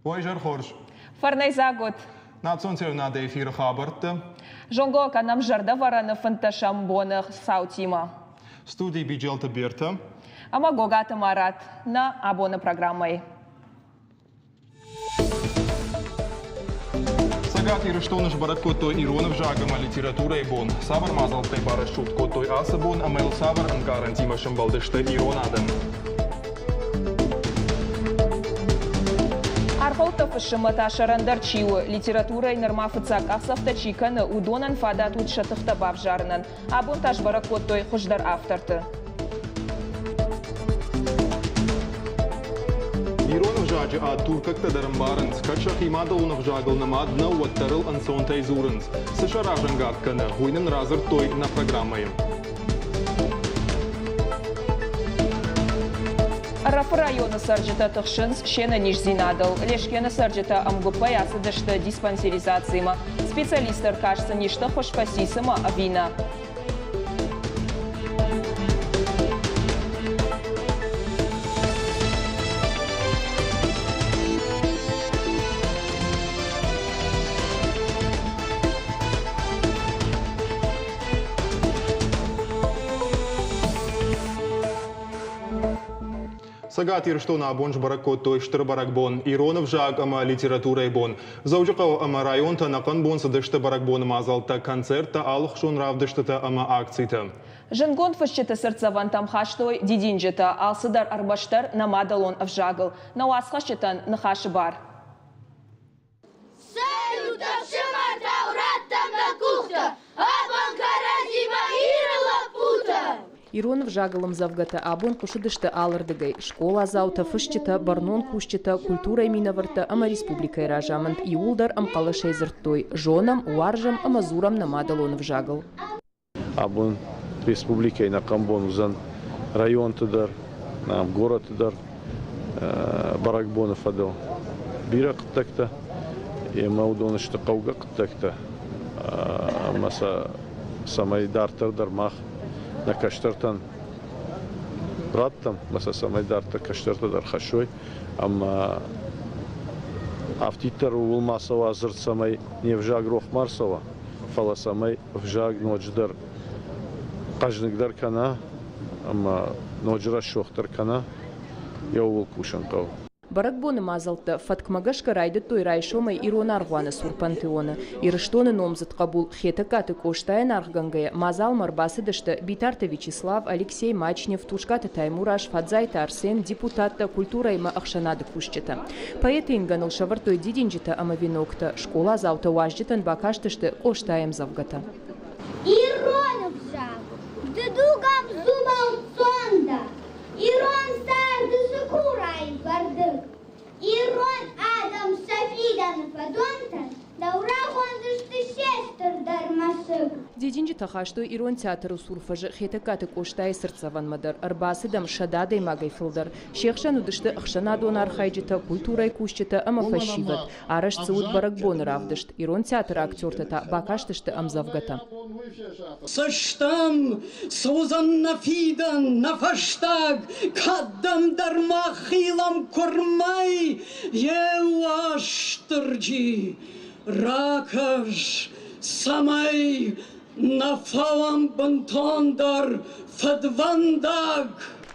Ойжар хорш. Фарнайза год. Национална эфир хабарты. Жонго канам жарда вараны фанташамбоны саутима. Студии Биджелта Берта. Ама Гогата Марат на абона программой. Сагат ирыштоныш баракото иронов жагама литература и бон. Савар мазалтай барашут котой асабон, амел савар ангарантима шамбалдышта иронадам. Архаута фашимата шарандар чиу литература и нормафыцак авсафта чиканы удонан фадат учшатыхта бавжарнан. Абон таш баракотой хуждар авторты. Иронов жаджи а туркакта дарамбаранс, качах имада унов жагал намадна уаттарыл ансонтай зуранс. Сашара жангаткана, хуйнан разар той на программой. Рафы района сарджита тахшинс шена нижзинадал. Лешкена сарджита амгупай асадышта диспансеризацияма. Специалистар кажется ништа хошпасисама авина. Сагат ирыштона абонж баракото иштыр баракбон. Иронов жаг ама литература и бон. Заужықау ама районта нақын бон садышты баракбон мазалта концерта алых шон равдыштыта ама акцийта. Жангон фашчета сердцеван там хаштой дидинджета, алсыдар арбаштар намадалон авжагал. На уасхашчетан нахаши бар. Иронов жагалым завгата абон кушыдышты алырдыгай. Школа заута фышчета, барнон кушчета, культура минаварта, ама республика иражамент. Иулдар амкалы шейзырттой. Жонам, уаржам, амазурам намадалонов жагал. Абон республика на камбон узан район тыдар, нам город тыдар, баракбонов адал. Бира кыттакта, ема удонышты кауга кыттакта. Маса самайдар тырдар мах. На каштартан раттам, маса самайдарта каштартадар хашой, ама автитар улмасова азырт самай не вжаг рох марсова, фала самай вжаг нодждар кажныкдар кана, ама ноджра шохтар кана, я увол кушан кау. Баракбоны мазалты фаткмагашка райды той райшомай иронар гуаны сур пантеоны. Ирыштоны номзат кабул хетакаты коштайын аргангая мазал марбасы дышты Битарта Вячеслав, Алексей Мачнев, Тушкаты Таймураш, Фадзайта Арсен, депутатта культура има ахшанады кушчета. Поэты инганыл шавартой дидинджита амавинокта, школа заута уажджитан бакаштышты коштайым завгата. Иронов жагу, дедугам зубал сонда, Ирон сарды сукурай бардык. Ирон адам Софидан падонтан, даура хондышты шестер дармашык. Дединджи тахаштой Ирон театру сурфажы хетакаты коштай сырцаван мадар, арбасыдам шададай магай фылдар. Шехшан удышты ахшанадон архайджита, культурай кушчета ама фашиват. Араш цуд баракбон равдышт. Ирон театр актертата бакаштышты амзавгата. Саштам, созан нафидан, нафаштаг, каддам дармахилам кормай, еваштырджи, ракаш, самай, нафалам бантондар, фадвандаг.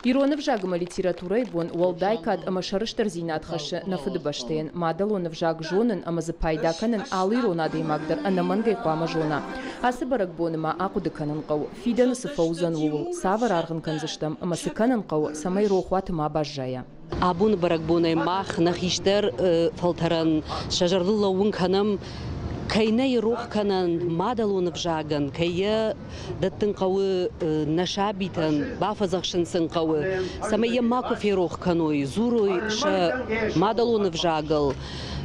Иронов жагыма литература и бон уалдай кад ама шарыштар зинат хашы на фыдыбаштейн. Мадалонов жаг жонын ама запайдаканын алы иронады магдар анамангай қуама жона. Асы баракбоныма акудыканын қау. Фиданы сыфаузан уыл. Савар арғын канзыштам ама сыканын қау самай рохуатыма бажжая. Абун баракбоны мах нахиштер фалтаран шажарлы лауын канам Кайнай рух канан мадалонов жаган, кая даттын кауы нашабитан, бафазахшын сын кауы, самая маков рух каной, зурой ша мадалонов жагал,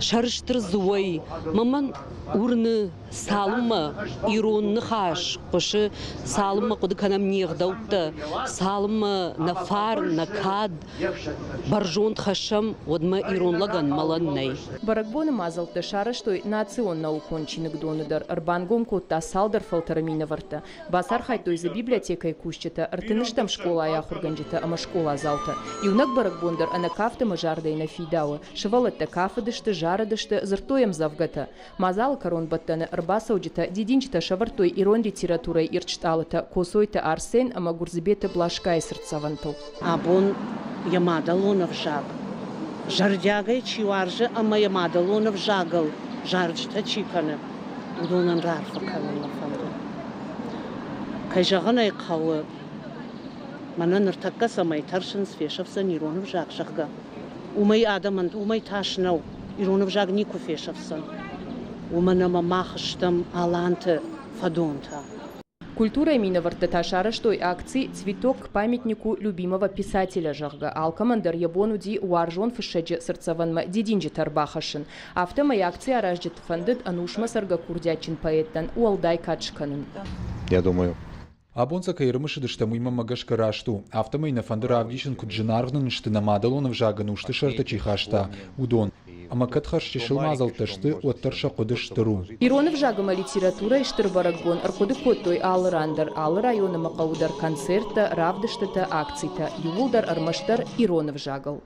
шарыштыр зуай, маман урны салымы, иронны хаш, қошы салымы құды канам неғдаутты, салымы на фар, на кад, баржон хашам, одма иронлаган маланнай. Баракбоны мазалты шарыштой национна укончинық доныдар, арбангом котта салдар фалтарамина варта. Басар хайтой за библиотекой кущета, артыныштам школа аяхурганжета, ама школа залта. И унак баракбондар ана кафта мажарда и на фидауа, шевалатта кафадышты, жарадышты, зартоем завгата. Мазал корон баттаны арбаса уджета, дидинчта шавартой ирон литературой ирчталата, косойта арсен, ама гурзбета блашкай срцавантал. Абон ямадалонов жаг. Жардягай чиваржа, ама ямадалонов жагал. Жарджта чиканы. Удонан рарфаканы лафанды. Кайжаганай қауы. Манан ыртакка самай таршын сфешавсан иронов жаг жагга. Умай адаманд, умай ташнау. Иронов жаг нику фешавсан. Уманама махаштам аланты фадонта. Культура именно вартата шарыштой акции «Цветок к памятнику любимого писателя» жагга. Алкомандар ябонуди уаржон фышеджи сырцаванма дидинджи тарбахашын. Автомай акция ражджит фандыт анушма сарга курдячин поэттан уалдай качканын. Я думаю. Абонца кайрымышы дышта муйма магашка рашту. Автомай на фандыра авдишин куджинарвнын шты намадалонов жаган ушты шарта чихашта. Удон. Ама катхарши шылмазал ташты оттарша кудыштыру. Иронов жагама литература иштыр барагбон аркуды коттой алы рандар, алы районы макаудар концерта, равдыштыта акцийта, ювулдар армаштар Иронов жагал.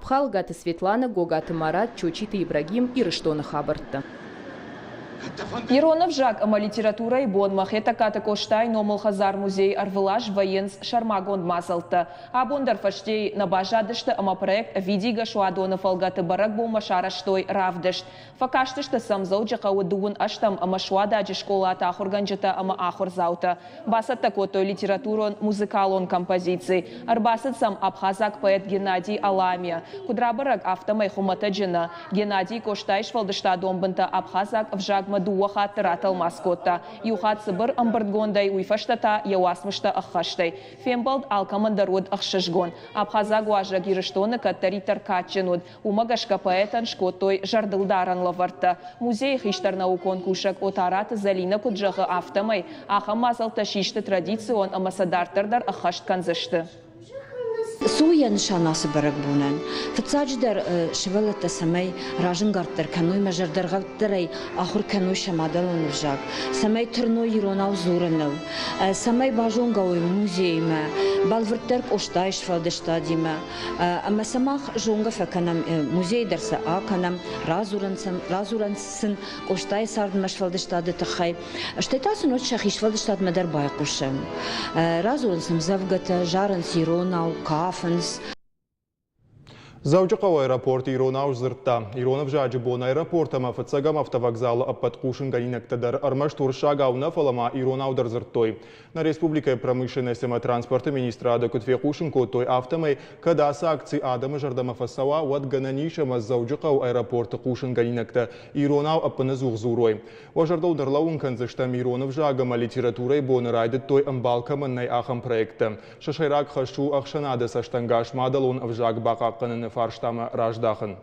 Пхал гата Светлана, гогата Марат, чочита Ибрагим и рыштона хабарта. Иронов жаг ама литература и бон махета ката коштай номал хазар музей арвылаш военс шармагон мазалта. Абондар фаштей на бажадышта ама проект видига шуадона фалгата барак бома шараштой равдышт. Факаштышта самзау джака удугун аштам ама шуададжи школата ахурганджата ама ахурзаута. Басат такотой литературон музыкалон композиций. Арбасат сам абхазак поэт Геннадий Аламия. Кудра барак автомай хуматаджина. Геннадий коштай швалдышта домбанта абхазак в жаг мадуаха таратал маскота. Юхат сыбыр амбардгондай уйфаштата яуасмышта ахаштай. Фембалд алкамандарод ахшашгон. Абхазак важа гирыштона каттари таркатченуд. Умагашка поэтан шкотой жардылдаран лаварта. Музей хиштар наукон кушак отарата залина куджага автомай. Аха мазалта шишты традицион амасадартардар ахашт канзышты. Суя нишанасы барак бунан. Фцадждар шевелата самай ражын гарттар каной мажардар гаттарай ахур каной шамадалон вжак. Самай турной иронау зураныл. Самай бажон гауй музейма. Балвырттар оштайш фалдыштадима. Ама самах жонга факанам музей дарса аканам разурансын оштай сардмаш фалдыштады тахай. Штайтасын от шахиш фалдыштад мадар байкушам. Разурансын завгата жарын сиронау Кафенс. Заучақау аэропорт Иронау зыртта. Иронов жаджы бон аэропорта мафыцагам автовокзалы аппат кушын ганинактадар армаш туршагауна фалама Иронаудар зырттой. На республика промышленной транспорта министра ада кутфе кушын коттой автомай кадаса акции адама жардама фасава уат гананишама заучақау аэропорта кушын ганинакта Иронау аппаны зуғзурой. Важардау дарлауын канзыштам Иронов жагама литературой боны райды той амбалкамыннай ахам проекта. Шашайрак хашу ахшанады саштангаш мадалон авжаг бақаққанын фарштама раждахын.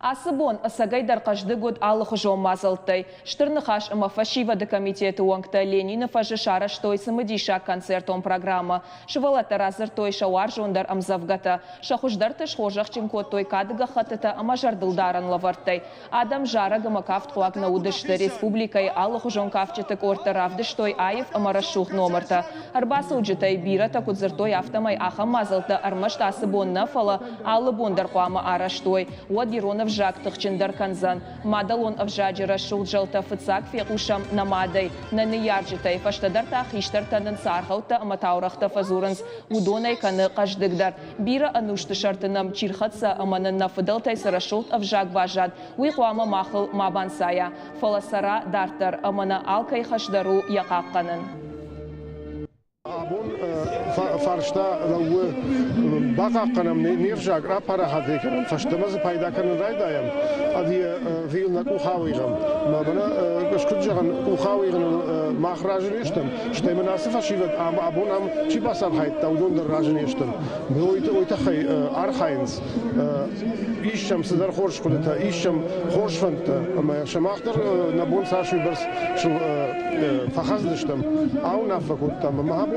Асыбон асагайдар кажды год алых жом мазалтай. Штырныхаш ама фашивады комитеты уангта Ленинов ажы шара штой самыдиша концертон программа. Шывалата разыр той шауар жондар амзавгата. Шахуждар тыш хожах чимко той кадыга хатыта ама жардылдаран лавартай. Адам жара гама кафт хуак на удышты республикай алых жон кафчетык орта равдыш той аев ама расшух номерта. Арбаса уджитай бирата кудзыртой автомай аха мазалта армашта асыбон нафала алы бондар хуама араштой. Уад Иронов жак тахчиндар канзан. Мадалон авжаджи расшул жалта фыцак фекушам намадай. На неярджитай фаштадар тахиштар танын сархаута аматаурахта фазуранс. Удонай каны каждыгдар. Бира анушты шартынам чирхатса аманын нафыдалтай сарашулт авжак важад. Уйхуама махыл мабансая. Фаласара дартар амана алкай хашдару якакканын. Abun farşta lavu baka kanam nefjak rapara hadekanam faştamaz payda kanın raydayam adi vilna kuhavigam ma bana kuşkujagan kuhavigam mahrajın iştem işte münasif aşivet abun am çibasar hayt tavdun der rajın iştem oyta hay arhayns işem sizler hoş kuleta işem hoş fanta ama şamahtır nabun saşi bers şu fahazdıştem au nafakuttam ma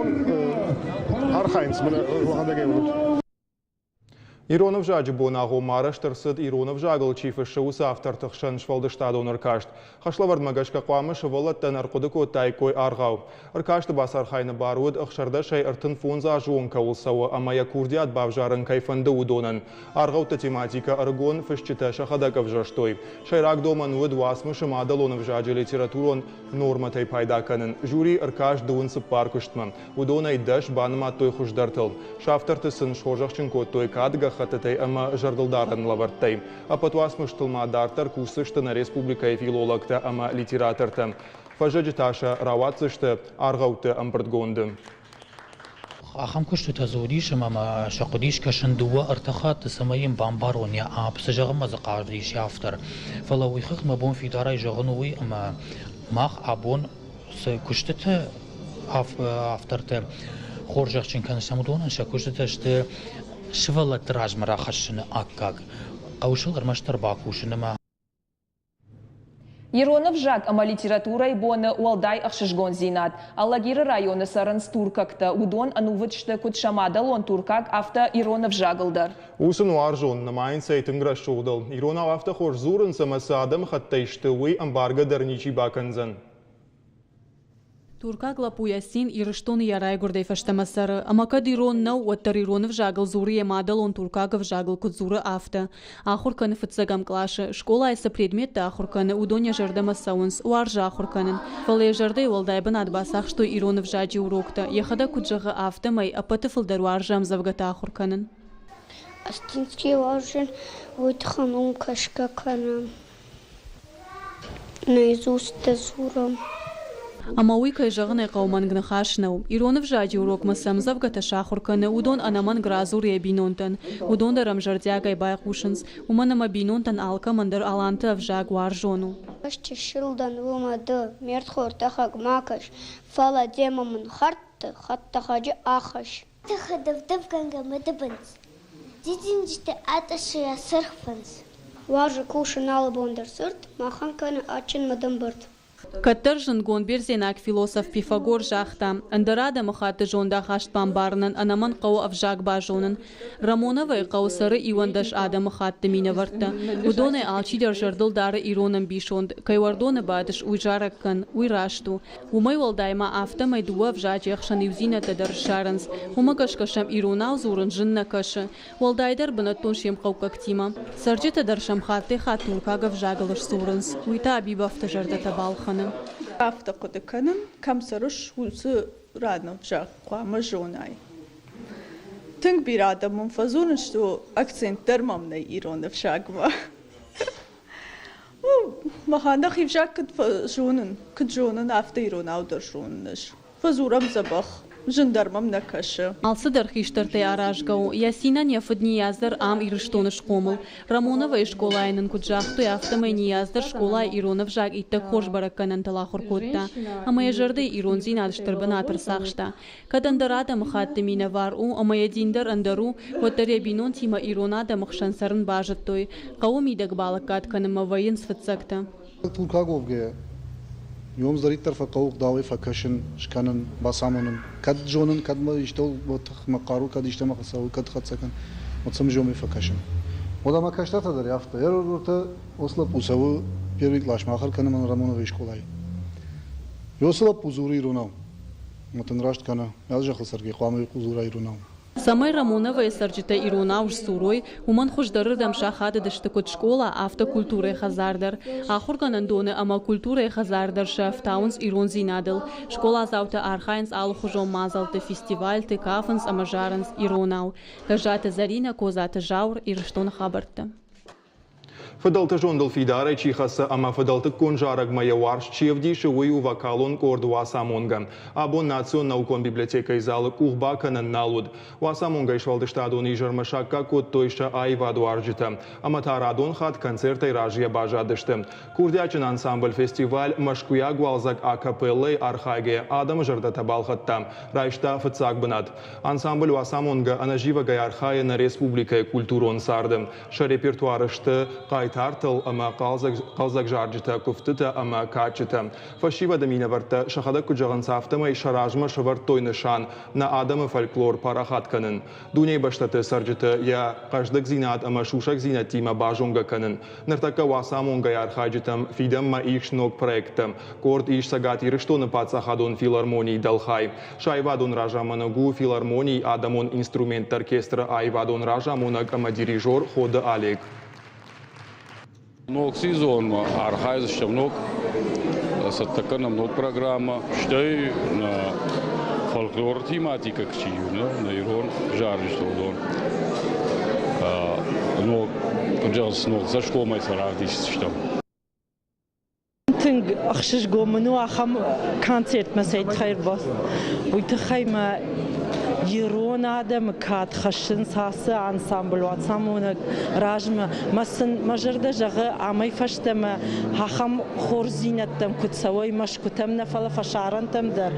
Архайнс, Иронов жаджи бонагу марыштырсыд Иронов жагыл чифы шыусы автартықшын швалдыштады оныр кашт. Хашлавард магашка қуамы шывалаттан арқудыку тайкой арғау. Аркашты басар хайны баруыд ұқшарда шай ыртын фонза жуын кауылсауы, амая курдият бавжарын кайфанды удонын. Арғауты тематика аргон фышчыта шахадаков жаштой. Шайрак доман уыд васмы шымадал онов жаджи литературон норматай пайдаканын. Жюри аркаш дуынсы паркуштмы. Удонай даш баныма той хуждартыл. Шафтартысын шожақчынко той кадыга хататай ама жардылдарын лаварттай. Апатуас мыштылма дартар кусышты на республика филологта ама литераторта. Фажаджиташа раватсышты аргауты амбырдгонды. Ахам кушты тазуришем ама шақудиш кашындуа артахат самаим бамбарония апсажагама зақардиш автор. Фалауихық мабон фидарай жағынуи ама мах абон куштыты авторты хоржақчин канысамудонан шакуштыты шты швалат размара хашны аккаг аушыл армаштар бакушны ма Иронов жак ама литература и боны уалдай ахшишгон зинат. Аллагиры районы сарынс туркакта удон анувычты кутшамадал туркак авто Иронов жагылдар. Усын уаржон намайн сейтін грашудал. Иронов авто хош зурын самасадам хаттайшты уй амбарга дарничи баканзан. Туркак лапуясин ирыштон ярай гордей фаштамасары. Амакад Ирон нау оттар Иронов жагыл зурие мадал он туркагов жагыл кудзуры авто. Ахурканы фыцагам клашы. Школа айса предметті ахурканы удоня жардама саунс уаржа ахурканын. Фале жарды уалдайбын адбасах, что Иронов жаджи урокта. Ехада куджага авто май апаты фылдар уаржам завгата ахурканын. Астинский уаржен уйтханун кашкаканам. Наизусть тазурам. Амауи кайжағын айқауман гнахашнау. Иронов жаджи урок масам завгата шахурканы удон анаман гразурия бинонтан. Удон дарам жардягай байқушынс. Уманама бинонтан алка мандар аланты авжаг уаржону. Ашчы шылдан умады мертхортахаг макаш. Фала демамын хартты хаттахаджи ахаш. Тахадавдав гангамады бынс. Дидинжите аташия сырхфанс. Важы кушын алып ондар сырт, маханканы ачын мадам бырт. Каттаржын гонбер зенак философ Пифагор жахта. Андарада махаты жонда хашт бамбарнын, анаман қау авжак бажонын. Рамоновай қау сары ивандаш ада махатты мина варта. Удоны алчидер жардылдары Иронам бишонд. Кайвардоны бадыш уйжараккан, уйрашту. Умай валдайма авта майдуа авжач яхшан юзина тадар шаранс. Умагашкашам Иронау зурын жынна кашы. Валдайдар бынаттон шем қау кактима. Сарджи тадар шамхаты хатуркага авжагалыш сурынс. Уйта абибафта жардата балханы. Авто кодеканын камсарыш улсы радно жак қуамы жонай. Тынг bir adamın fazurun что акцент термамна Иронов жагва. Маханда хивжак кыджонын авто Иронау дыршонныш. Фазурам забах. Жандармам на каша. Алсыдар хиштарты аражгау. Ясина нефадни яздар ам ирыштоны шкомыл. Рамонова и школа айнын куджахту автомай не яздар школа Иронов жаг иттак хош баракканын талахур котта. Амая жарды Ирон зинадыштырбын атырсақшта. Кадандарада махатты мина вар у, амая диндар андару, хоттаре бинон тима Иронада махшансарын бажыттой. Қауымидак балаккатканыма вайын сфыцакта. Туркаговге. يوم زريت طرف قوق داوي فكشن شكانن باسامنن كد جونن كد ما يشتول بتخ مقارو كد يشتم خساو كد خد سكن متصم جومي فكشن ودا ما كشتا تدر يافتا يرورتا ослап усаву первый класс махар канаман Рамоновой школой يوصل بوزوري روناو متنراشت كنا يالجا خسرگي قوامي قوزوري روناو Самай Рамонова и сарджита Ирона уж сурой, уман хуждары дамша хады даштыкот школа автокультура и хазардар. Ахурганан доны ама культура и хазардар шафтаунс Ирон зинадыл. Школа заута архайнс алхужом мазалты фестиваль ты кафанс ама жаранс Иронау. Кажата Зарина козата жаур и рыштон хабарта. Федалты жондыл фидаре чихасы ама федалты конжараг мая варш чевди шевую вакалон корд васамонга. Абон национ наукон библиотека изалы кухбакана налуд. Васамонга ишвалды штадон и жармашакка кот тойша айваду аржита. Ама тарадон хат концерта и ражья бажадышты. Курдячин ансамбль фестиваль Машкуя гвалзак акапеллы архаге адам жардата балхатта. Райшта фыцак бынат. Ансамбль васамонга анаживагай архая на республика культурон сарды. Ша репертуарышты Тартл ама қалзак жарджита куфтыта ама качита. Фашива дамина варта шахада куджаган сафтама и шаражма шавартой нышан на адама фольклор парахатканын. Дуней баштаты сарджита я каждак зинат ама шушак зинатима бажонга канын. Нартака васамонга ярхаджитам фидам ма ишнок проектам. Корд иш сагати рыштоны пацахадон филармонии далхай. Шайвадон ражаманагу филармонии адамон инструмент оркестра айвадон ражамонаг ама дирижер хода Олег. Много сезон архайз ще много така на много програма ще на фолклор тематика кчию на ирон жарни что дон но пожалуйста много за что мы саравдиш что تنگ أخشش قومنو أخم كانسيرت مسايد خير بس ويتخيم يرون آدم كات خشن ساسة انسامبل واتسامونك راجم مثلا مجرد جغ عمي فشتم هخم خورزينتم كنت سوي مش كتم نفلا فشعرنتم در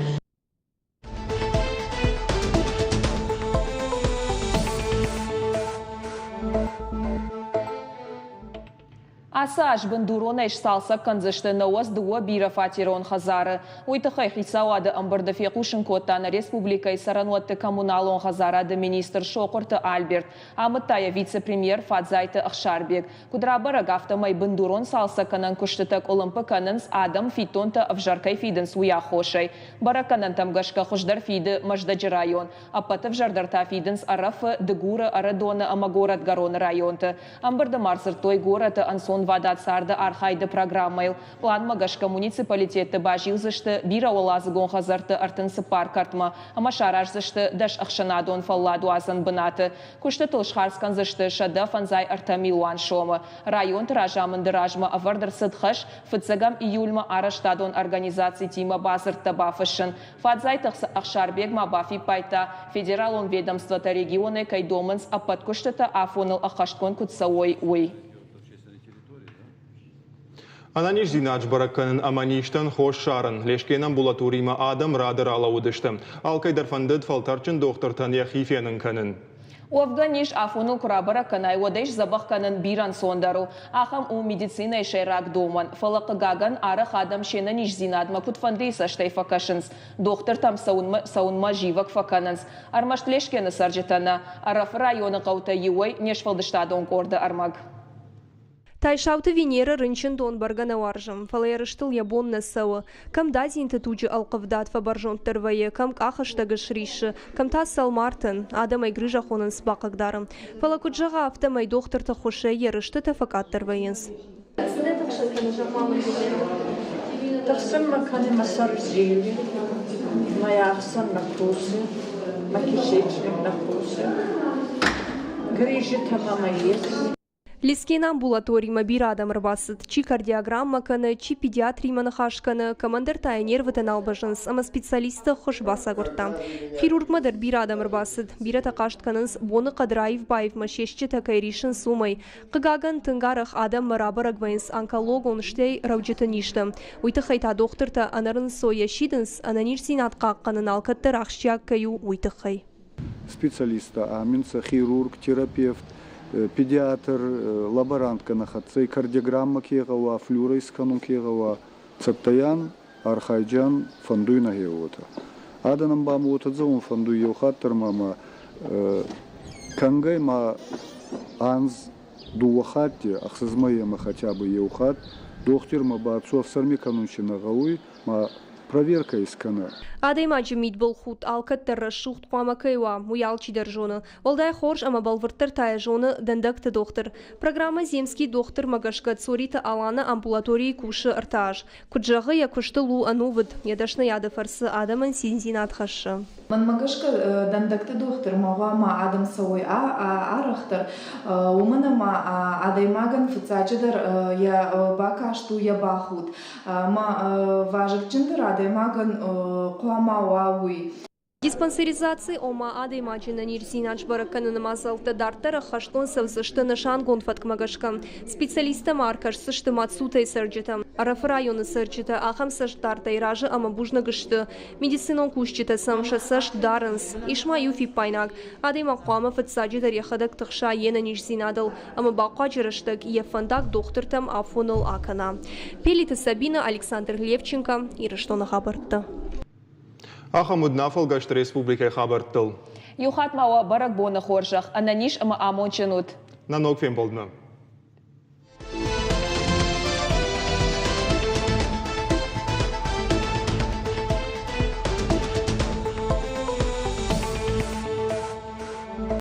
Асаж бандурона иш салса канзышты науаз дуа бира фатирон хазары. Уйтахай хисауады амбарды фекушын коттаны республика и сарануатты коммуналон хазарады министр Шоқырты Альберт. Амыттая вице-премьер Фадзайты Ахшарбек. Кудрабара гафтамай бандурон салса канан куштытак олымпы канынс адам фитонта авжаркай фидын суя хошай. Бара канан тамгашка хошдар фиды маждаджи район. Апаты вжардарта фидынс арафы дыгура арадона амагорат гарон районты. Амбарды марсыртой гораты ансон вадат сарды архайды программайл. План магашка муниципалитетті бажил зышты бира олазы гон хазарты артынсы парк артма. Ама шараж зышты даш ақшанадон фалладу азан бынаты. Кушты тылшхарскан зышты шада фанзай арта милуан шомы. Район тыражамынды ражма авардар сыдхаш фыцагам июльма араштадон организации тима базыртта бафышын. Фадзай тахсы Ахшарбек мабафи пайта федералон ведомствата регионы кайдомынс апат куштыта афоныл ахашкон кутсауой уй. Ананиш зинач баракканын амаништан хош шарын. Лешкен амбулаторима адам радыр алауыдышты. Алкайдар фандыд фалтарчын доктортан яхифенын канын. Уафганиш афонул курабара канай водеш забах канын биран сондару. Ахам у медицина шайрак доман. Фалакы гаган арах адам шенаниш зинадма кутфандейса штай факашынс. Доктор там саунма живак факананс. Армашт лешкені саржетана. Араф районы қаута юай нешфалдыштадон корды армаг. Тайшауты Венера рынчын Донбаргана варжым. Фалайрыштыл ябонна сауы. Кам дазинты туджи алқывдат фабаржон тырвайы, кам ахыштагы шриши, кам тас салмартын, адамай грыжа хонын спақығдарым. Фалакуджаға автомай докторты хоше ерышты тафакат тырвайынс. Тахсын маканы масар зели, маяқсан накусы, макишечник накусы, грыжи тамамайес. Лискен амбулаторима бир адам рбасыт, чи кардиограмма каны, чи педиатрима нахашканы, командир тайнер вытын албажынс, ама специалисты хош баса гуртам. Хирург мадар бир адам рбасыт, бир атақаштканынс, боны қадраев байв машешчі такайришын сумай. Қыгаган тынгарах адам марабараг вайынс, онкологон штей рауджеты ништы. Уйты хайта докторта анарын соя шидынс, ананир синатқа қанын алкатты рахшчак каю уйты хай. Специалиста, аминса хирург, терапевт, педиатр, лаборантка нахатса, кардиограмма кегава, флюрейс канун кегава, цаттаян, архайджан, фандуй на геота. Аданам баму отадзавун фандуй еухаттар мама, кангай ма анз дуахатти, ахсазмаяма хотя бы еухат, доктор ма баатсу афсарми канунчи нагауй, ма проверка искана. Адай маджимид был худ алкаттар шухт қуамакайва, муялчи держоны. Олдай хорж ама балвырттар тая жоны дандакты доктор. Программа земский доктор магашка цорита алана амбулатории куши артаж. Куджағы я кушты лу анувыд, ядашна яды фарсы адаман синзинат хашы. من مقشك دندكت دوختر ما آدم سوي آرختر ومن ما عدي ماغن فتساجدر يا باكاشتو يا باخود ما واجب جندر عدي ماغن قواما واوي Диспансеризации ома ады мачина нирсинач бараканы мазалты дартара хаштон савзышты нышан гонфат кмагашкам. Специалиста маркаш сышты мацутай сырджитам. Араф районы сырджита ахам сыш дартай ражы ама бужна гышты. Медицинон кушчита самша сыш дарынс. Ишма юфи пайнак. Ады мақуама фатсаджидар яхадак тықша ена нирсинадыл. Ама баққа жырыштык ефандак доқтыртам афоныл акана. Пелита Сабина, Александр Левченко, Ирыштона хабарты. Ахамудна фалгашт республика хабартыл. Юхат мауа барак бона хоржах, ананиш ама амончанут. Нанок фем болдна.